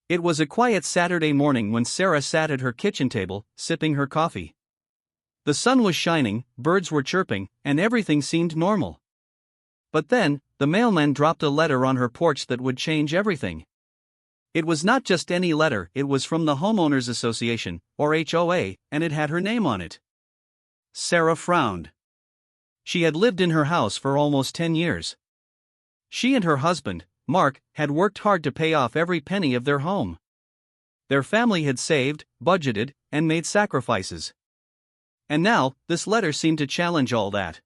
It was a quiet Saturday morning when Sarah sat at her kitchen table, sipping her coffee. The sun was shining, birds were chirping, and everything seemed normal. But then, the mailman dropped a letter on her porch that would change everything. It was not just any letter, it was from the Homeowners Association, or HOA, and it had her name on it. Sarah frowned. She had lived in her house for almost 10 years. She and her husband, Mark, had worked hard to pay off every penny of their home. Their family had saved, budgeted, and made sacrifices. And now, this letter seemed to challenge all that.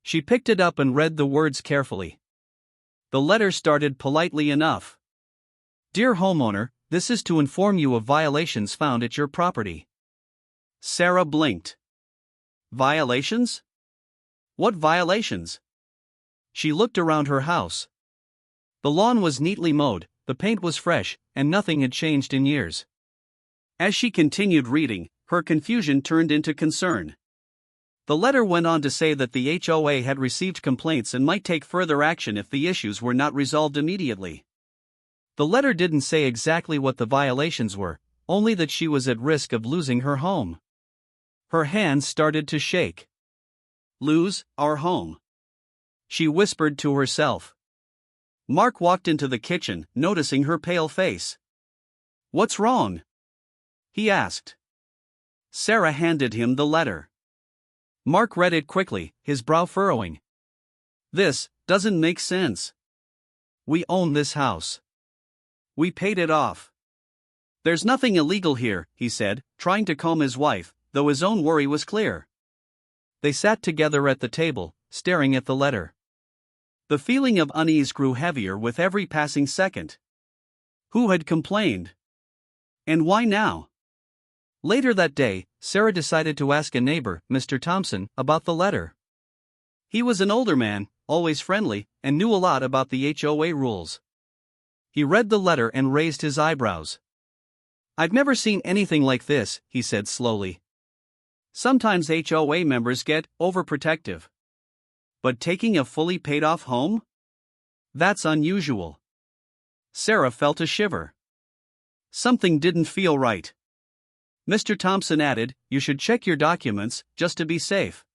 She picked it up and read the words carefully. The letter started politely enough. "Dear homeowner, this is to inform you of violations found at your property." Sarah blinked. Violations? What violations? She looked around her house. The lawn was neatly mowed, the paint was fresh, and nothing had changed in years. As she continued reading, her confusion turned into concern. The letter went on to say that the HOA had received complaints and might take further action if the issues were not resolved immediately. The letter didn't say exactly what the violations were, only that she was at risk of losing her home. Her hands started to shake. "Lose our home," she whispered to herself. Mark walked into the kitchen, noticing her pale face. "What's wrong?" he asked. Sarah handed him the letter. Mark read it quickly, his brow furrowing. "This doesn't make sense. We own this house. We paid it off. There's nothing illegal here," he said, trying to calm his wife, though his own worry was clear. They sat together at the table, staring at the letter. The feeling of unease grew heavier with every passing second. Who had complained? And why now? Later that day, Sarah decided to ask a neighbor, Mr. Thompson, about the letter. He was an older man, always friendly, and knew a lot about the HOA rules. He read the letter and raised his eyebrows. "I've never seen anything like this," he said slowly. "Sometimes HOA members get overprotective. But taking a fully paid-off home? That's unusual." Sarah felt a shiver. Something didn't feel right. Mr. Thompson added, "You should check your documents, just to be safe.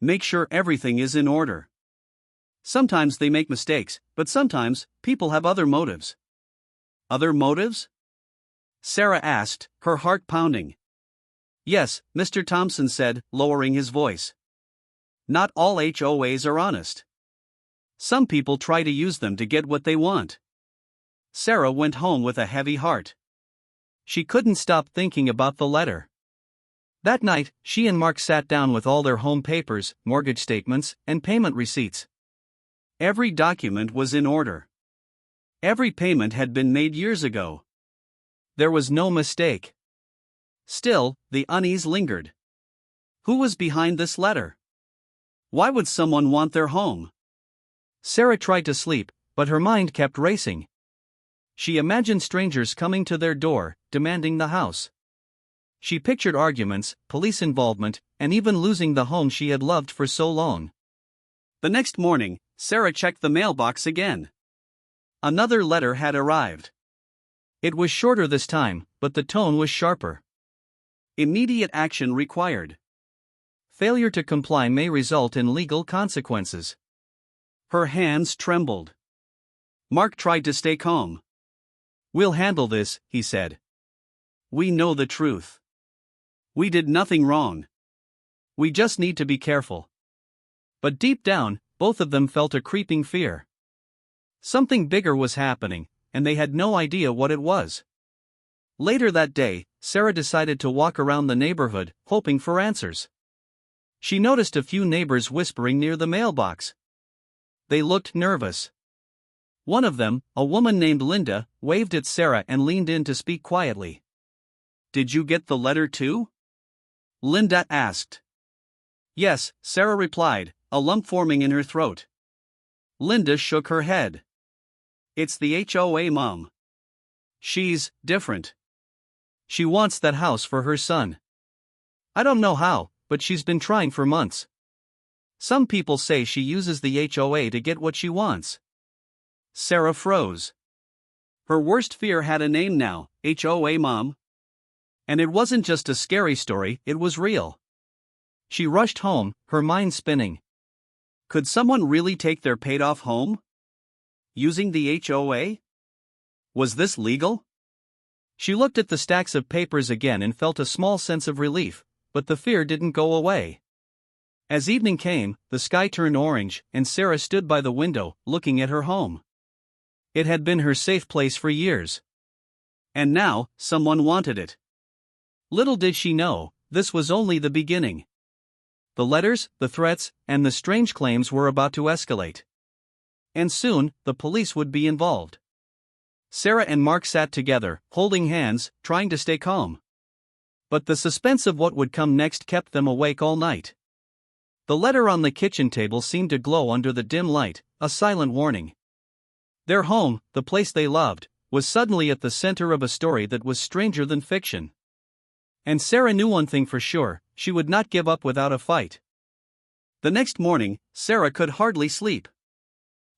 Make sure everything is in order. Sometimes they make mistakes, but sometimes people have other motives." "Other motives?" Sarah asked, her heart pounding. "Yes," Mr. Thompson said, lowering his voice. "Not all HOAs are honest. Some people try to use them to get what they want." Sarah went home with a heavy heart. She couldn't stop thinking about the letter. That night, she and Mark sat down with all their home papers, mortgage statements, and payment receipts. Every document was in order. Every payment had been made years ago. There was no mistake. Still, the unease lingered. Who was behind this letter? Why would someone want their home? Sarah tried to sleep, but her mind kept racing. She imagined strangers coming to their door, demanding the house. She pictured arguments, police involvement, and even losing the home she had loved for so long. The next morning, Sarah checked the mailbox again. Another letter had arrived. It was shorter this time, but the tone was sharper. Immediate action required. Failure to comply may result in legal consequences. Her hands trembled. Mark tried to stay calm. "We'll handle this," he said. "We know the truth. We did nothing wrong. We just need to be careful." But deep down, both of them felt a creeping fear. Something bigger was happening, and they had no idea what it was. Later that day, Sarah decided to walk around the neighborhood, hoping for answers. She noticed a few neighbors whispering near the mailbox. They looked nervous. One of them, a woman named Linda, waved at Sarah and leaned in to speak quietly. "Did you get the letter too?" Linda asked. "Yes," Sarah replied, a lump forming in her throat. Linda shook her head. "It's the HOA mom. She's different. She wants that house for her son. I don't know how, but she's been trying for months. Some people say she uses the HOA to get what she wants." Sarah froze. Her worst fear had a name now, HOA Mom. And it wasn't just a scary story, it was real. She rushed home, her mind spinning. Could someone really take their paid-off home? Using the HOA? Was this legal? She looked at the stacks of papers again and felt a small sense of relief, but the fear didn't go away. As evening came, the sky turned orange, and Sarah stood by the window, looking at her home. It had been her safe place for years. And now, someone wanted it. Little did she know, this was only the beginning. The letters, the threats, and the strange claims were about to escalate. And soon, the police would be involved. Sarah and Mark sat together, holding hands, trying to stay calm. But the suspense of what would come next kept them awake all night. The letter on the kitchen table seemed to glow under the dim light, a silent warning. Their home, the place they loved, was suddenly at the center of a story that was stranger than fiction. And Sarah knew one thing for sure, she would not give up without a fight. The next morning, Sarah could hardly sleep.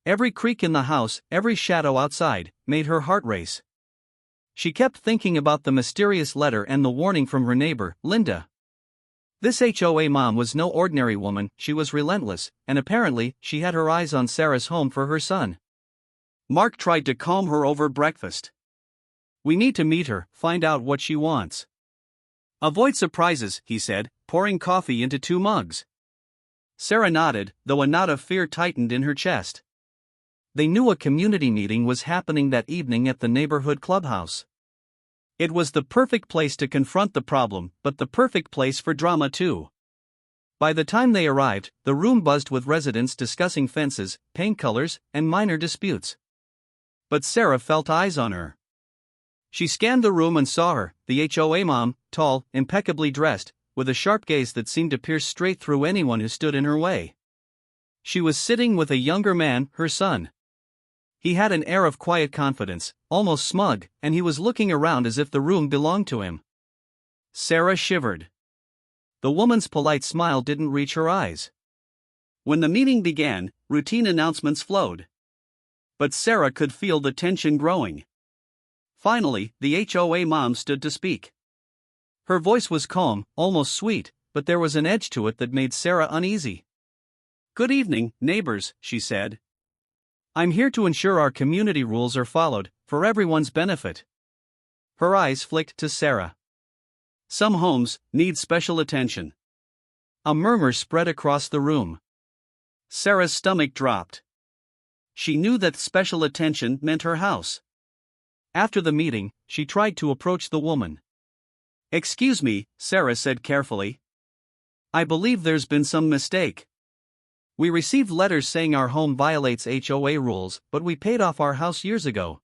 Every creak in the house, every shadow outside, made her heart race. She kept thinking about the mysterious letter and the warning from her neighbor, Linda. This HOA mom was no ordinary woman, she was relentless, and apparently, she had her eyes on Sarah's home for her son. Mark tried to calm her over breakfast. We need to meet her, find out what she wants. Avoid surprises, he said, pouring coffee into 2 mugs. Sarah nodded, though a knot of fear tightened in her chest. They knew a community meeting was happening that evening at the neighborhood clubhouse. It was the perfect place to confront the problem, but the perfect place for drama too. By the time they arrived, the room buzzed with residents discussing fences, paint colors, and minor disputes. But Sarah felt eyes on her. She scanned the room and saw her, the HOA mom, tall, impeccably dressed, with a sharp gaze that seemed to pierce straight through anyone who stood in her way. She was sitting with a younger man, her son. He had an air of quiet confidence, almost smug, and he was looking around as if the room belonged to him. Sarah shivered. The woman's polite smile didn't reach her eyes. When the meeting began, routine announcements flowed. But Sarah could feel the tension growing. Finally, the HOA mom stood to speak. Her voice was calm, almost sweet, but there was an edge to it that made Sarah uneasy. "Good evening, neighbors," she said. "I'm here to ensure our community rules are followed, for everyone's benefit." Her eyes flicked to Sarah. "Some homes need special attention." A murmur spread across the room. Sarah's stomach dropped. She knew that special attention meant her house. After the meeting, she tried to approach the woman. "Excuse me," Sarah said carefully. "I believe there's been some mistake. We received letters saying our home violates HOA rules, but we paid off our house years ago.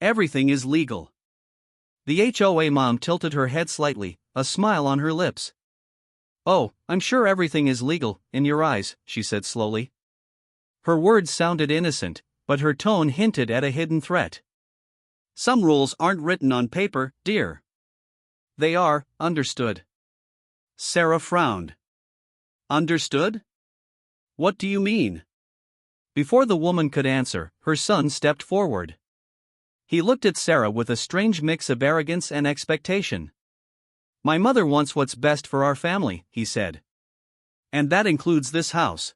Everything is legal." The HOA mom tilted her head slightly, a smile on her lips. "Oh, I'm sure everything is legal, in your eyes," she said slowly. Her words sounded innocent, but her tone hinted at a hidden threat. "Some rules aren't written on paper, dear. They are understood." Sarah frowned. "Understood? What do you mean?" Before the woman could answer, her son stepped forward. He looked at Sarah with a strange mix of arrogance and expectation. "My mother wants what's best for our family," he said. "And that includes this house.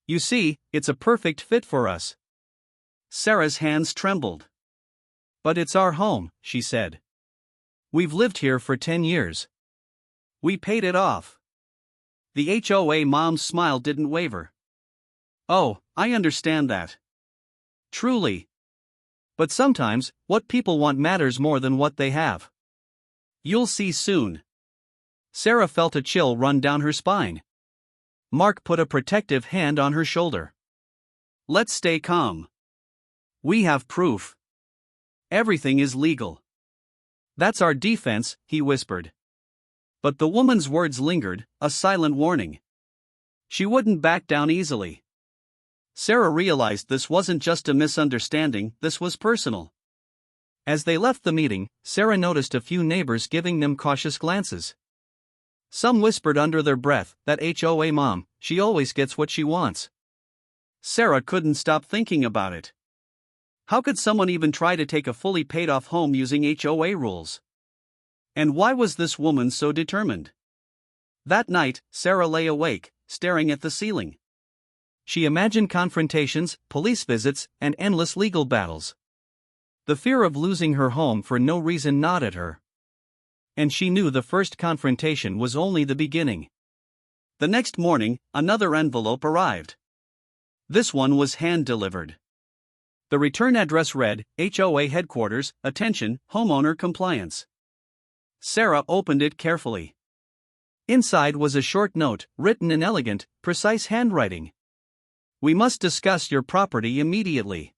You see, it's a perfect fit for us." Sarah's hands trembled. "But it's our home," she said. "We've lived here for 10 years. We paid it off." The HOA mom's smile didn't waver. "Oh, I understand that. Truly. But sometimes, what people want matters more than what they have. You'll see soon." Sarah felt a chill run down her spine. Mark put a protective hand on her shoulder. "Let's stay calm. We have proof. Everything is legal. That's our defense," he whispered. But the woman's words lingered, a silent warning. She wouldn't back down easily. Sarah realized this wasn't just a misunderstanding, this was personal. As they left the meeting, Sarah noticed a few neighbors giving them cautious glances. Some whispered under their breath, "That HOA mom, she always gets what she wants." Sarah couldn't stop thinking about it. How could someone even try to take a fully paid-off home using HOA rules? And why was this woman so determined? That night, Sarah lay awake, staring at the ceiling. She imagined confrontations, police visits, and endless legal battles. The fear of losing her home for no reason gnawed at her. And she knew the first confrontation was only the beginning. The next morning, another envelope arrived. This one was hand-delivered. The return address read, HOA headquarters, attention, homeowner compliance. Sarah opened it carefully. Inside was a short note, written in elegant, precise handwriting. We must discuss your property immediately.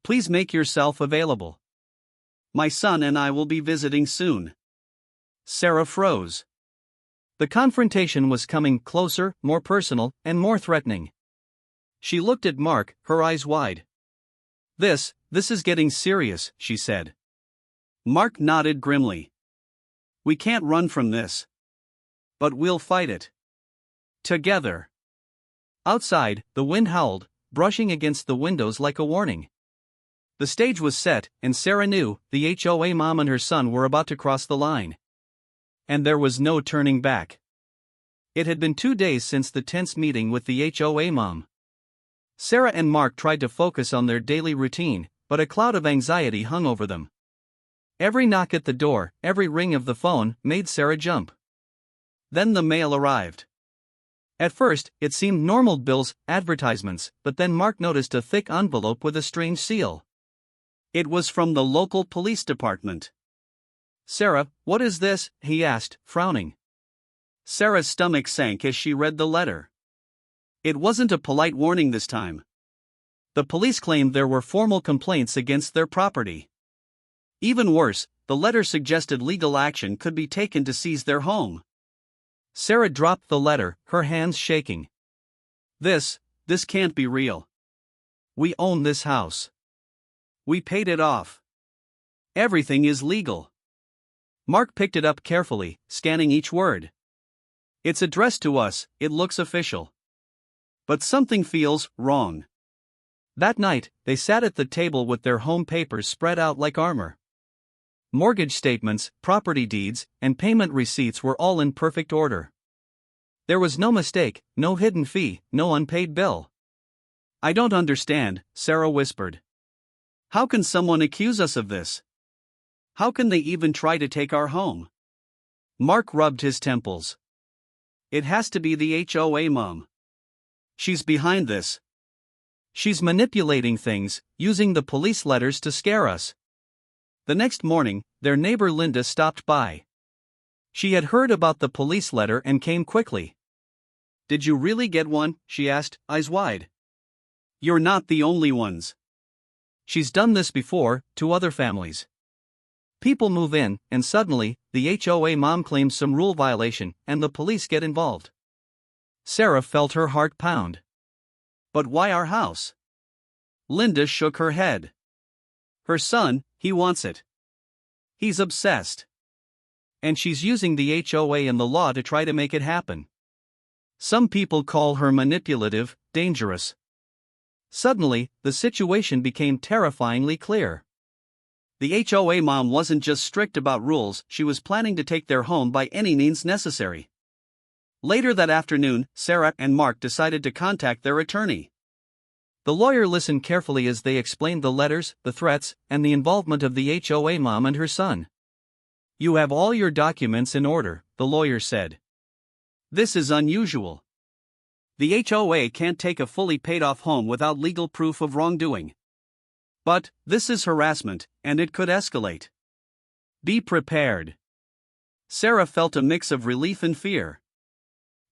Please make yourself available. My son and I will be visiting soon. Sarah froze. The confrontation was coming closer, more personal, and more threatening. She looked at Mark, her eyes wide. This is getting serious, she said. Mark nodded grimly. We can't run from this. But we'll fight it. Together. Outside, the wind howled, brushing against the windows like a warning. The stage was set, and Sarah knew the HOA mom and her son were about to cross the line. And there was no turning back. It had been 2 days since the tense meeting with the HOA mom. Sarah and Mark tried to focus on their daily routine, but a cloud of anxiety hung over them. Every knock at the door, every ring of the phone, made Sarah jump. Then the mail arrived. At first, it seemed normal bills, advertisements, but then Mark noticed a thick envelope with a strange seal. It was from the local police department. Sarah, what is this? He asked, frowning. Sarah's stomach sank as she read the letter. It wasn't a polite warning this time. The police claimed there were formal complaints against their property. Even worse, the letter suggested legal action could be taken to seize their home. Sarah dropped the letter, her hands shaking. This can't be real. We own this house. We paid it off. Everything is legal. Mark picked it up carefully, scanning each word. It's addressed to us, it looks official. But something feels wrong. That night, they sat at the table with their home papers spread out like armor. Mortgage statements, property deeds, and payment receipts were all in perfect order. There was no mistake, no hidden fee, no unpaid bill. I don't understand, Sarah whispered. How can someone accuse us of this? How can they even try to take our home? Mark rubbed his temples. It has to be the HOA mom. She's behind this. She's manipulating things, using the police letters to scare us. The next morning, their neighbor Linda stopped by. She had heard about the police letter and came quickly. Did you really get one? She asked, eyes wide. You're not the only ones. She's done this before, to other families. People move in, and suddenly, the HOA mom claims some rule violation, and the police get involved. Sarah felt her heart pound. But why our house? Linda shook her head. Her son, he wants it. He's obsessed. And she's using the HOA and the law to try to make it happen. Some people call her manipulative, dangerous. Suddenly, the situation became terrifyingly clear. The HOA mom wasn't just strict about rules, she was planning to take their home by any means necessary. Later that afternoon, Sarah and Mark decided to contact their attorney. The lawyer listened carefully as they explained the letters, the threats, and the involvement of the HOA mom and her son. You have all your documents in order, the lawyer said. This is unusual. The HOA can't take a fully paid-off home without legal proof of wrongdoing. But, this is harassment, and it could escalate. Be prepared. Sarah felt a mix of relief and fear.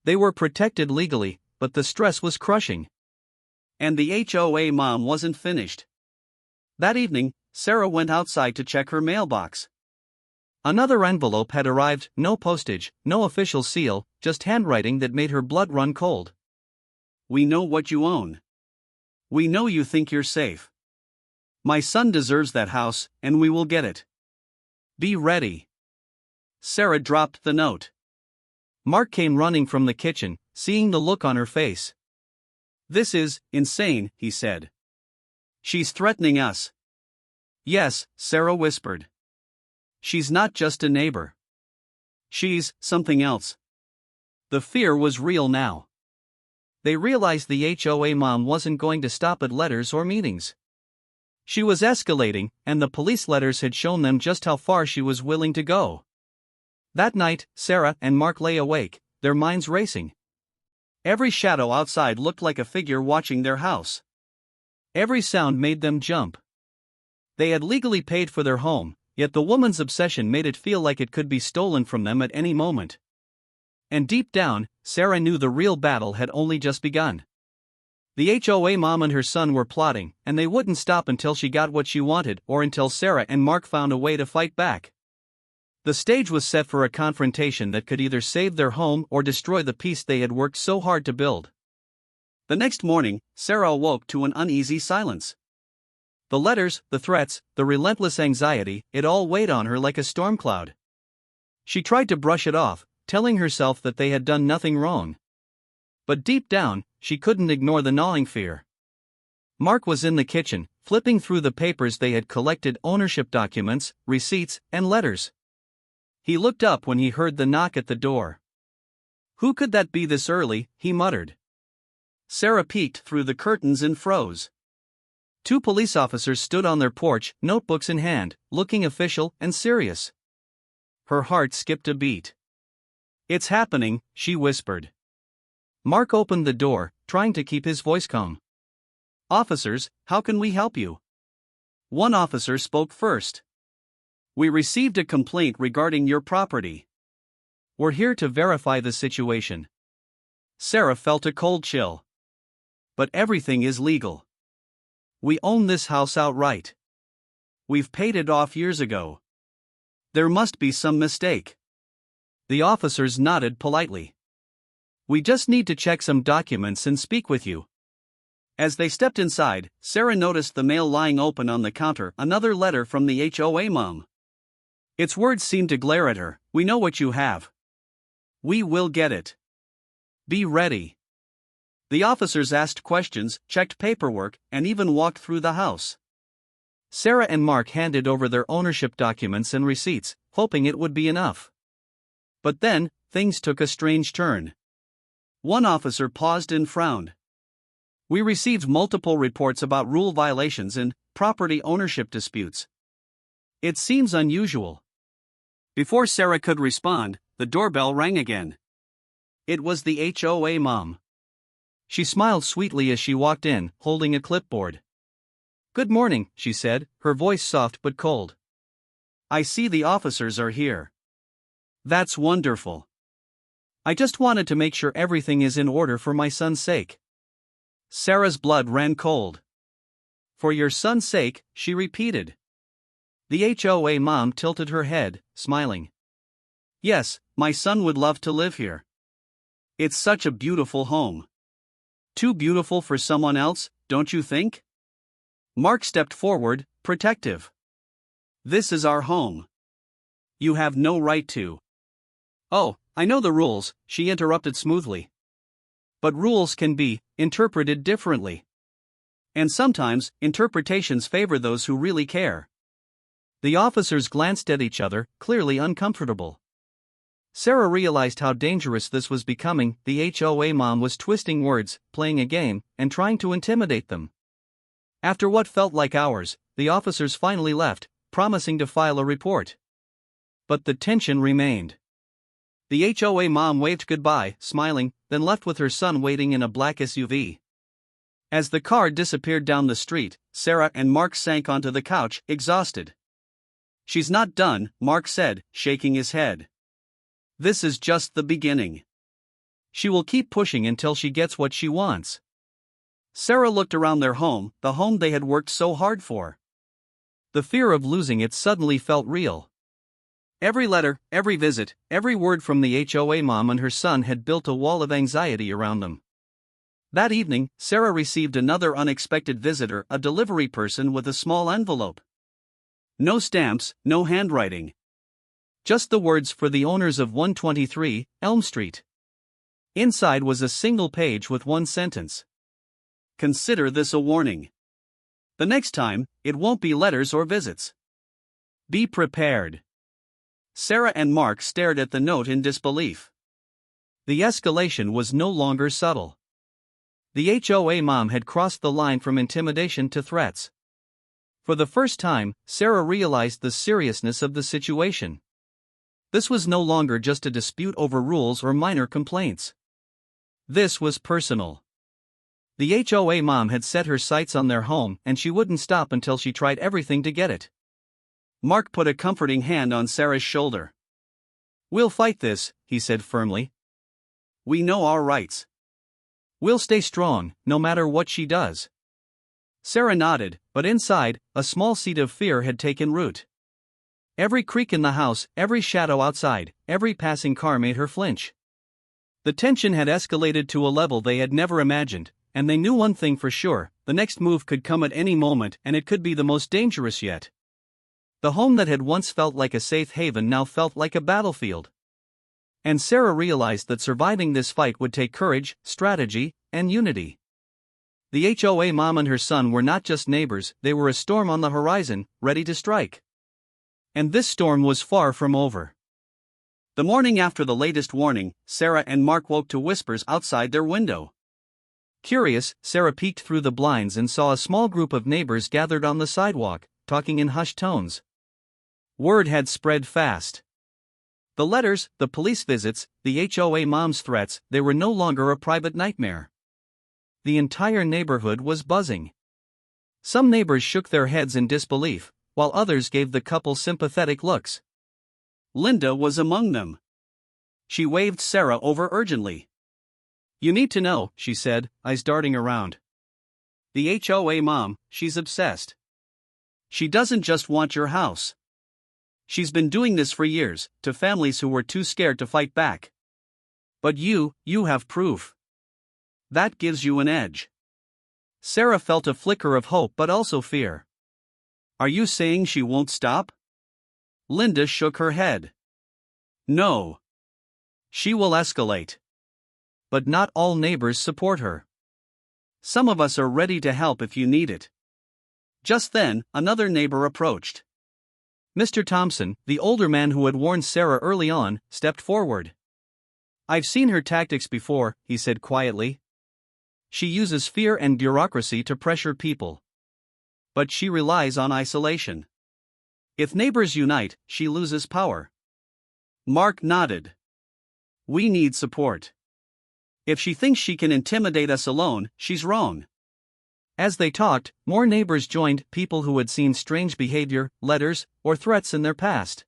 They were protected legally, but the stress was crushing. And the HOA mom wasn't finished. That evening, Sarah went outside to check her mailbox. Another envelope had arrived, no postage, no official seal, just handwriting that made her blood run cold. We know what you own. We know you think you're safe. My son deserves that house, and we will get it. Be ready. Sarah dropped the note. Mark came running from the kitchen, seeing the look on her face. This is insane, he said. She's threatening us. Yes, Sarah whispered. She's not just a neighbor. She's something else. The fear was real now. They realized the HOA mom wasn't going to stop at letters or meetings. She was escalating, and the police letters had shown them just how far she was willing to go. That night, Sarah and Mark lay awake, their minds racing. Every shadow outside looked like a figure watching their house. Every sound made them jump. They had legally paid for their home, yet the woman's obsession made it feel like it could be stolen from them at any moment. And deep down, Sarah knew the real battle had only just begun. The HOA mom and her son were plotting, and they wouldn't stop until she got what she wanted or until Sarah and Mark found a way to fight back. The stage was set for a confrontation that could either save their home or destroy the peace they had worked so hard to build. The next morning, Sarah awoke to an uneasy silence. The letters, the threats, the relentless anxiety, it all weighed on her like a storm cloud. She tried to brush it off, telling herself that they had done nothing wrong. But deep down, she couldn't ignore the gnawing fear. Mark was in the kitchen, flipping through the papers they had collected: ownership documents, receipts, and letters. He looked up when he heard the knock at the door. Who could that be this early, he muttered. Sarah peeked through the curtains and froze. 2 police officers stood on their porch, notebooks in hand, looking official and serious. Her heart skipped a beat. "It's happening," she whispered. Mark opened the door, trying to keep his voice calm. "Officers, how can we help you?" One officer spoke first. "We received a complaint regarding your property. We're here to verify the situation." Sarah felt a cold chill. "But everything is legal. We own this house outright. We've paid it off years ago. There must be some mistake." The officers nodded politely. "We just need to check some documents and speak with you." As they stepped inside, Sarah noticed the mail lying open on the counter, another letter from the HOA mom. Its words seemed to glare at her. "We know what you have. We will get it. Be ready." The officers asked questions, checked paperwork, and even walked through the house. Sarah and Mark handed over their ownership documents and receipts, hoping it would be enough. But then, things took a strange turn. One officer paused and frowned. "We received multiple reports about rule violations and property ownership disputes. It seems unusual." Before Sarah could respond, the doorbell rang again. It was the HOA mom. She smiled sweetly as she walked in, holding a clipboard. "Good morning," she said, her voice soft but cold. "I see the officers are here. That's wonderful. I just wanted to make sure everything is in order for my son's sake." Sarah's blood ran cold. "For your son's sake," she repeated. The HOA mom tilted her head, smiling. "Yes, my son would love to live here. It's such a beautiful home. Too beautiful for someone else, don't you think?" Mark stepped forward, protective. "This is our home. You have no right to." "Oh, I know the rules," she interrupted smoothly. "But rules can be interpreted differently. And sometimes, interpretations favor those who really care." The officers glanced at each other, clearly uncomfortable. Sarah realized how dangerous this was becoming. The HOA mom was twisting words, playing a game, and trying to intimidate them. After what felt like hours, the officers finally left, promising to file a report. But the tension remained. The HOA mom waved goodbye, smiling, then left with her son waiting in a black SUV. As the car disappeared down the street, Sarah and Mark sank onto the couch, exhausted. "She's not done," Mark said, shaking his head. "This is just the beginning. She will keep pushing until she gets what she wants." Sarah looked around their home, the home they had worked so hard for. The fear of losing it suddenly felt real. Every letter, every visit, every word from the HOA mom and her son had built a wall of anxiety around them. That evening, Sarah received another unexpected visitor, a delivery person with a small envelope. No stamps, no handwriting. Just the words "for the owners of 123 Elm Street." Inside was a single page with one sentence. "Consider this a warning. The next time, it won't be letters or visits. Be prepared. Sarah and Mark stared at the note in disbelief. The escalation was no longer subtle. The HOA mom had crossed the line from intimidation to threats. For the first time, Sarah realized the seriousness of the situation. This was no longer just a dispute over rules or minor complaints. This was personal. The HOA mom had set her sights on their home, and she wouldn't stop until she tried everything to get it. Mark put a comforting hand on Sarah's shoulder. "We'll fight this," he said firmly. "We know our rights. We'll stay strong, no matter what she does." Sarah nodded, but inside, a small seed of fear had taken root. Every creak in the house, every shadow outside, every passing car made her flinch. The tension had escalated to a level they had never imagined, and they knew one thing for sure: the next move could come at any moment, and it could be the most dangerous yet. The home that had once felt like a safe haven now felt like a battlefield. And Sarah realized that surviving this fight would take courage, strategy, and unity. The HOA mom and her son were not just neighbors, they were a storm on the horizon, ready to strike. And this storm was far from over. The morning after the latest warning, Sarah and Mark woke to whispers outside their window. Curious, Sarah peeked through the blinds and saw a small group of neighbors gathered on the sidewalk, talking in hushed tones. Word had spread fast. The letters, the police visits, the HOA mom's threats, they were no longer a private nightmare. The entire neighborhood was buzzing. Some neighbors shook their heads in disbelief, while others gave the couple sympathetic looks. Linda was among them. She waved Sarah over urgently. "You need to know," she said, eyes darting around. "The HOA mom, she's obsessed. She doesn't just want your house. She's been doing this for years, to families who were too scared to fight back. But you have proof. That gives you an edge." Sarah felt a flicker of hope but also fear. "Are you saying she won't stop?" Linda shook her head. "No. She will escalate. But not all neighbors support her. Some of us are ready to help if you need it." Just then, another neighbor approached. Mr. Thompson, the older man who had warned Sarah early on, stepped forward. "I've seen her tactics before," he said quietly. "She uses fear and bureaucracy to pressure people. But she relies on isolation. If neighbors unite, she loses power." Mark nodded. "We need support. If she thinks she can intimidate us alone, she's wrong." As they talked, more neighbors joined, people who had seen strange behavior, letters, or threats in their past.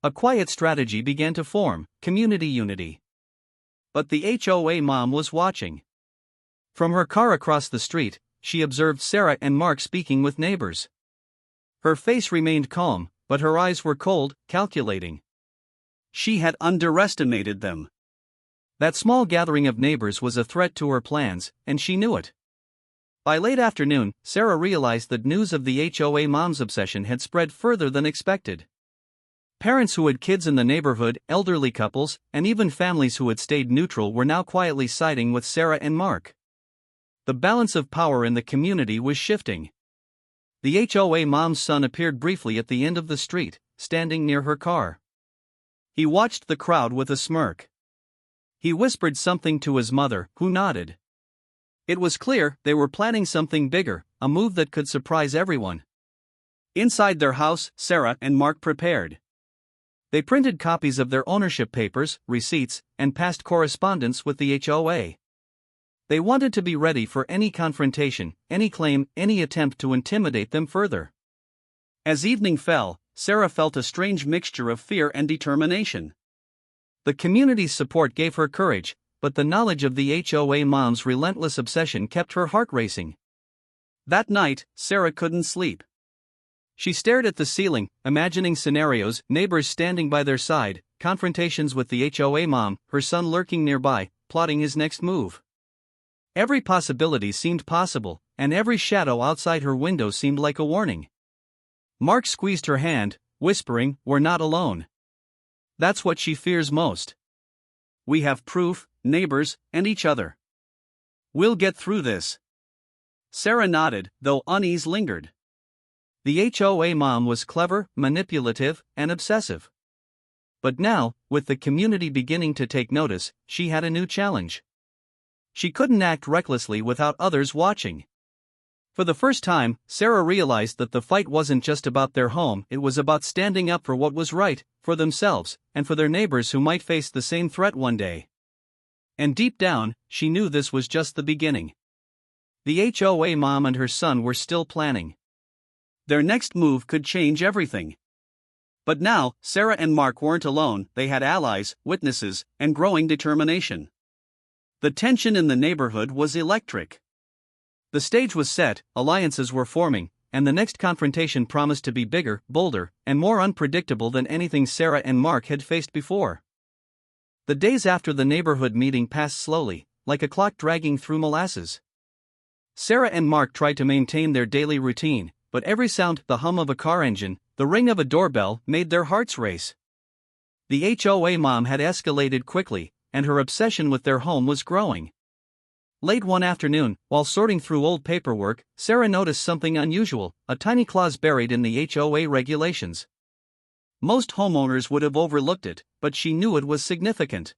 A quiet strategy began to form: community unity. But the HOA mom was watching. From her car across the street, she observed Sarah and Mark speaking with neighbors. Her face remained calm, but her eyes were cold, calculating. She had underestimated them. That small gathering of neighbors was a threat to her plans, and she knew it. By late afternoon, Sarah realized that news of the HOA mom's obsession had spread further than expected. Parents who had kids in the neighborhood, elderly couples, and even families who had stayed neutral were now quietly siding with Sarah and Mark. The balance of power in the community was shifting. The HOA mom's son appeared briefly at the end of the street, standing near her car. He watched the crowd with a smirk. He whispered something to his mother, who nodded. It was clear they were planning something bigger, a move that could surprise everyone. Inside their house, Sarah and Mark prepared. They printed copies of their ownership papers, receipts, and past correspondence with the HOA. They wanted to be ready for any confrontation, any claim, any attempt to intimidate them further. As evening fell, Sarah felt a strange mixture of fear and determination. The community's support gave her courage, but the knowledge of the HOA mom's relentless obsession kept her heart racing. That night, Sarah couldn't sleep. She stared at the ceiling, imagining scenarios: neighbors standing by their side, confrontations with the HOA mom, her son lurking nearby, plotting his next move. Every possibility seemed possible, and every shadow outside her window seemed like a warning. Mark squeezed her hand, whispering, "We're not alone. That's what she fears most. We have proof, neighbors, and each other. We'll get through this." Sarah nodded, though unease lingered. The HOA mom was clever, manipulative, and obsessive. But now, with the community beginning to take notice, she had a new challenge. She couldn't act recklessly without others watching. For the first time, Sarah realized that the fight wasn't just about their home, it was about standing up for what was right, for themselves, and for their neighbors who might face the same threat one day. And deep down, she knew this was just the beginning. The HOA mom and her son were still planning. Their next move could change everything. But now, Sarah and Mark weren't alone, they had allies, witnesses, and growing determination. The tension in the neighborhood was electric. The stage was set, alliances were forming, and the next confrontation promised to be bigger, bolder, and more unpredictable than anything Sarah and Mark had faced before. The days after the neighborhood meeting passed slowly, like a clock dragging through molasses. Sarah and Mark tried to maintain their daily routine, but every sound, the hum of a car engine, the ring of a doorbell, made their hearts race. The HOA mom had escalated quickly, and her obsession with their home was growing. Late one afternoon, while sorting through old paperwork, Sarah noticed something unusual, a tiny clause buried in the HOA regulations. Most homeowners would have overlooked it, but she knew it was significant.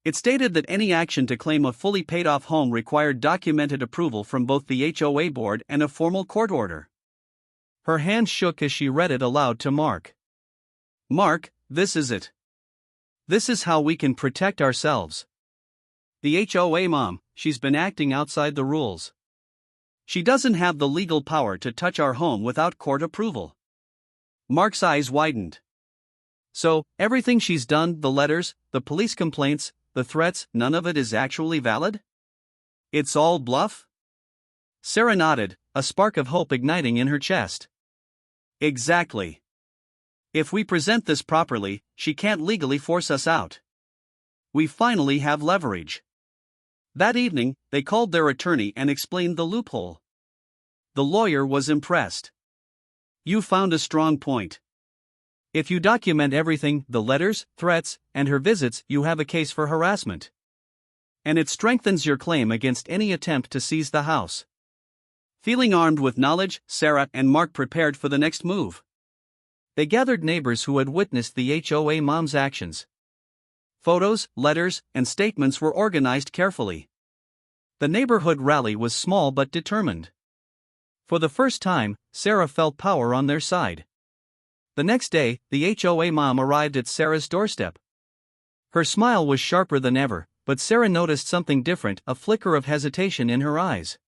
It stated that any action to claim a fully paid-off home required documented approval from both the HOA board and a formal court order. Her hand shook as she read it aloud to Mark. "Mark, this is it. This is how we can protect ourselves. The HOA mom, she's been acting outside the rules. She doesn't have the legal power to touch our home without court approval." Mark's eyes widened. "So, everything she's done, the letters, the police complaints, the threats, none of it is actually valid? It's all bluff?" Sarah nodded, a spark of hope igniting in her chest. "Exactly. If we present this properly, she can't legally force us out. We finally have leverage." That evening, they called their attorney and explained the loophole. The lawyer was impressed. "You found a strong point. If you document everything, the letters, threats, and her visits, you have a case for harassment. And it strengthens your claim against any attempt to seize the house." Feeling armed with knowledge, Sarah and Mark prepared for the next move. They gathered neighbors who had witnessed the HOA mom's actions. Photos, letters, and statements were organized carefully. The neighborhood rally was small but determined. For the first time, Sarah felt power on their side. The next day, the HOA mom arrived at Sarah's doorstep. Her smile was sharper than ever, but Sarah noticed something different, a flicker of hesitation in her eyes.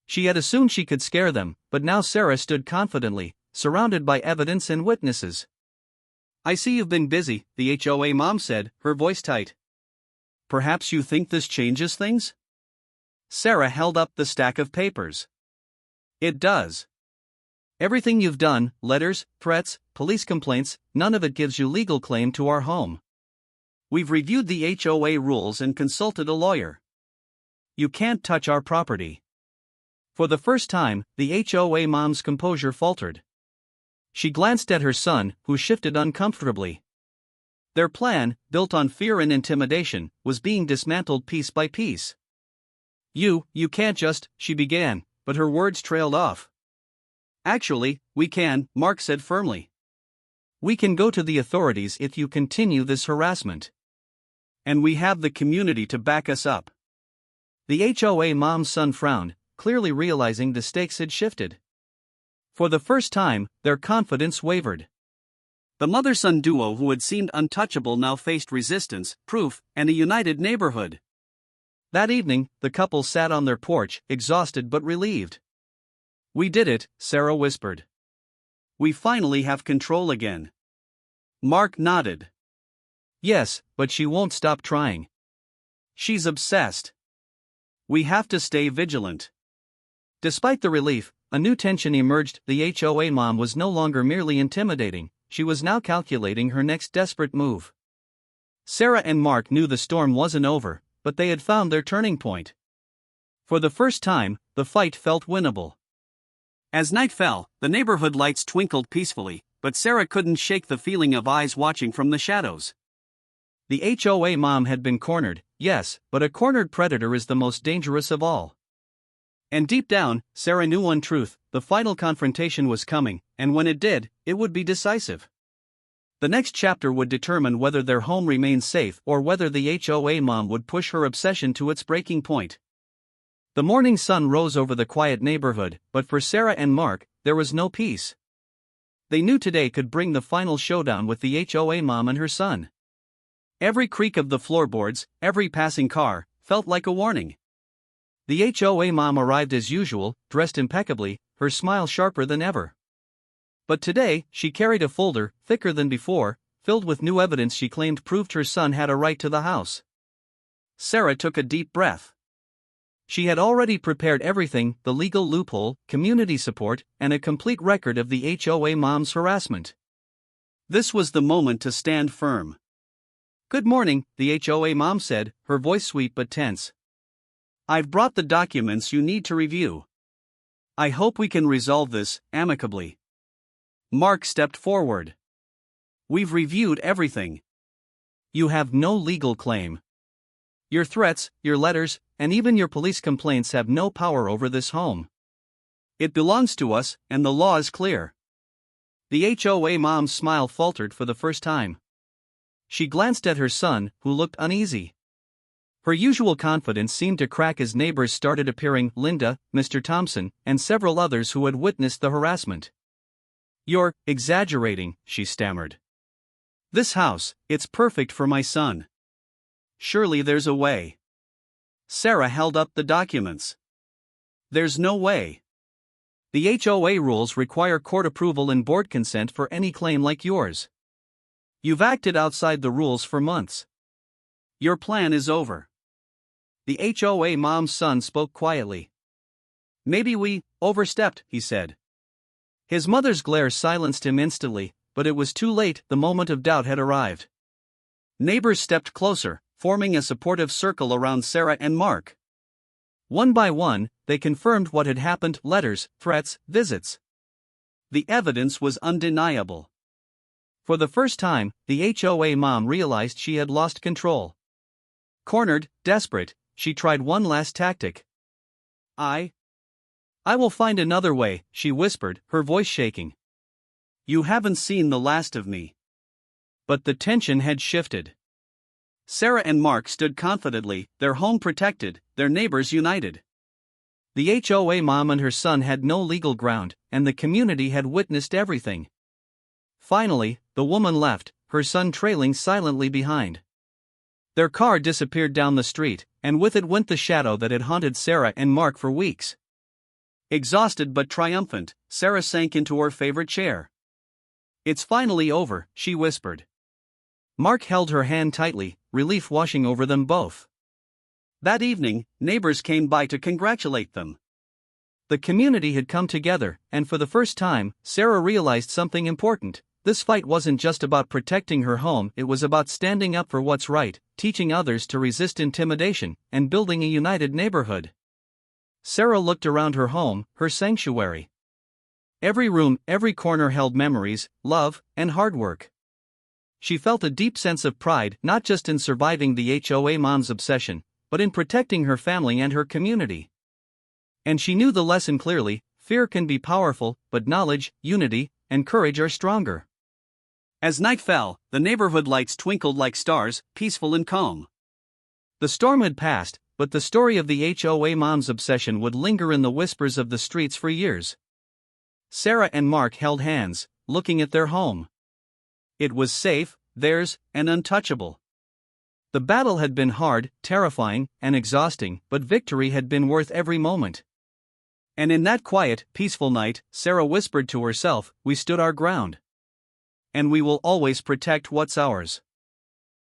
She had assumed she could scare them, but now Sarah stood confidently, surrounded by evidence and witnesses. "I see you've been busy," the HOA mom said, her voice tight. "Perhaps you think this changes things?" Sarah held up the stack of papers. "It does. Everything you've done, letters, threats, police complaints, none of it gives you legal claim to our home. We've reviewed the HOA rules and consulted a lawyer. You can't touch our property." For the first time, the HOA mom's composure faltered. She glanced at her son, who shifted uncomfortably. Their plan, built on fear and intimidation, was being dismantled piece by piece. You can't just," she began, but her words trailed off. "Actually, we can," Mark said firmly. "We can go to the authorities if you continue this harassment. And we have the community to back us up." The HOA mom's son frowned, clearly realizing the stakes had shifted. For the first time, their confidence wavered. The mother-son duo who had seemed untouchable now faced resistance, proof, and a united neighborhood. That evening, the couple sat on their porch, exhausted but relieved. "We did it," Sarah whispered. "We finally have control again." Mark nodded. "Yes, but she won't stop trying. She's obsessed. We have to stay vigilant." Despite the relief, a new tension emerged. The HOA mom was no longer merely intimidating, she was now calculating her next desperate move. Sarah and Mark knew the storm wasn't over, but they had found their turning point. For the first time, the fight felt winnable. As night fell, the neighborhood lights twinkled peacefully, but Sarah couldn't shake the feeling of eyes watching from the shadows. The HOA mom had been cornered, yes, but a cornered predator is the most dangerous of all. And deep down, Sarah knew one truth: the final confrontation was coming, and when it did, it would be decisive. The next chapter would determine whether their home remained safe or whether the HOA mom would push her obsession to its breaking point. The morning sun rose over the quiet neighborhood, but for Sarah and Mark, there was no peace. They knew today could bring the final showdown with the HOA mom and her son. Every creak of the floorboards, every passing car, felt like a warning. The HOA mom arrived as usual, dressed impeccably, her smile sharper than ever. But today, she carried a folder, thicker than before, filled with new evidence she claimed proved her son had a right to the house. Sarah took a deep breath. She had already prepared everything: the legal loophole, community support, and a complete record of the HOA mom's harassment. This was the moment to stand firm. "Good morning," the HOA mom said, her voice sweet but tense. "I've brought the documents you need to review. I hope we can resolve this amicably." Mark stepped forward. "We've reviewed everything. You have no legal claim. Your threats, your letters, and even your police complaints have no power over this home. It belongs to us, and the law is clear." The HOA mom's smile faltered for the first time. She glanced at her son, who looked uneasy. Her usual confidence seemed to crack as neighbors started appearing: Linda, Mr. Thompson, and several others who had witnessed the harassment. "You're exaggerating," she stammered. "This house, it's perfect for my son. Surely there's a way." Sarah held up the documents. "There's no way. The HOA rules require court approval and board consent for any claim like yours. You've acted outside the rules for months. Your plan is over." The HOA mom's son spoke quietly. "Maybe we overstepped," he said. His mother's glare silenced him instantly, but it was too late. The moment of doubt had arrived. Neighbors stepped closer, forming a supportive circle around Sarah and Mark. One by one, they confirmed what had happened: letters, threats, visits. The evidence was undeniable. For the first time, the HOA mom realized she had lost control. Cornered, desperate, she tried one last tactic. I will find another way," she whispered, her voice shaking. "You haven't seen the last of me." But the tension had shifted. Sarah and Mark stood confidently, their home protected, their neighbors united. The HOA mom and her son had no legal ground, and the community had witnessed everything. Finally, the woman left, her son trailing silently behind. Their car disappeared down the street, and with it went the shadow that had haunted Sarah and Mark for weeks. Exhausted but triumphant, Sarah sank into her favorite chair. "It's finally over," she whispered. Mark held her hand tightly, relief washing over them both. That evening, neighbors came by to congratulate them. The community had come together, and for the first time, Sarah realized something important. This fight wasn't just about protecting her home, it was about standing up for what's right, teaching others to resist intimidation, and building a united neighborhood. Sarah looked around her home, her sanctuary. Every room, every corner held memories, love, and hard work. She felt a deep sense of pride, not just in surviving the HOA mom's obsession, but in protecting her family and her community. And she knew the lesson clearly: fear can be powerful, but knowledge, unity, and courage are stronger. As night fell, the neighborhood lights twinkled like stars, peaceful and calm. The storm had passed, but the story of the HOA mom's obsession would linger in the whispers of the streets for years. Sarah and Mark held hands, looking at their home. It was safe, theirs, and untouchable. The battle had been hard, terrifying, and exhausting, but victory had been worth every moment. And in that quiet, peaceful night, Sarah whispered to herself, "We stood our ground. And we will always protect what's ours."